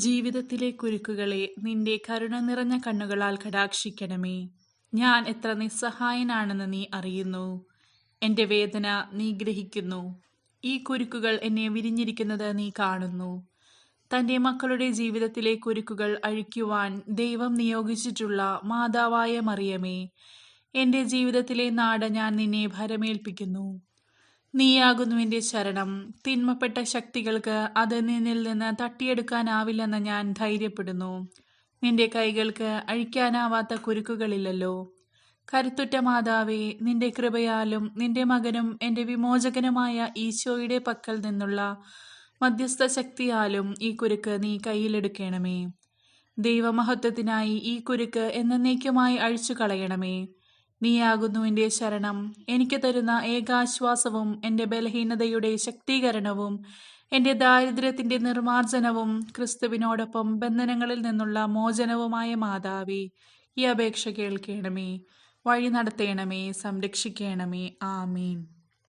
ജീവിതത്തിലെ കുരുക്കുകളെ നിന്റെ കരുണ നിറഞ്ഞ കണ്ണുകളാൽ കടാക്ഷിക്കണമേ. ഞാൻ എത്ര നിസ്സഹായനാണെന്ന് നീ അറിയുന്നു. എൻ്റെ വേദന നീ ഗ്രഹിക്കുന്നു. ഈ കുരുക്കുകൾ എന്നെ വിരിഞ്ഞിരിക്കുന്നത് നീ കാണുന്നു. തൻ്റെ മക്കളുടെ ജീവിതത്തിലെ കുരുക്കുകൾ അഴിക്കുവാൻ ദൈവം നിയോഗിച്ചിട്ടുള്ള മാതാവായ മറിയമേ, എൻ്റെ ജീവിതത്തിലെ നാട് ഞാൻ നിന്നെ ഭരമേൽപ്പിക്കുന്നു. നീയാകുന്നു എൻ്റെ ശരണം. തിന്മപ്പെട്ട ശക്തികൾക്ക് അത് നിന്നിൽ നിന്ന് തട്ടിയെടുക്കാനാവില്ലെന്ന് ഞാൻ ധൈര്യപ്പെടുന്നു. നിന്റെ കൈകൾക്ക് അഴിക്കാനാവാത്ത കുരുക്കുകളില്ലല്ലോ. കരുത്തുറ്റ മാതാവേ, നിന്റെ കൃപയാലും നിന്റെ മകനും എൻ്റെ വിമോചകനുമായ ഈശോയുടെ പക്കൽ നിന്നുള്ള മധ്യസ്ഥ ശക്തിയാലും ഈ കുരുക്ക് നീ കയ്യിലെടുക്കണമേ. ദൈവമഹത്വത്തിനായി ഈ കുരുക്ക് എന്നേക്കുമായി അഴിച്ചു കളയണമേ. നീയാകുന്നു എൻ്റെ ശരണം. എനിക്ക് തരുന്ന ഏകാശ്വാസവും എൻ്റെ ബലഹീനതയുടെ ശക്തീകരണവും എൻ്റെ ദാരിദ്ര്യത്തിൻ്റെ നിർമാർജനവും ക്രിസ്തുവിനോടൊപ്പം ബന്ധനങ്ങളിൽ നിന്നുള്ള മോചനവുമായ മാതാവേ, ഈ അപേക്ഷ കേൾക്കണമേ. വഴി നടത്തേണമേ, സംരക്ഷിക്കണമേ. ആമീൻ.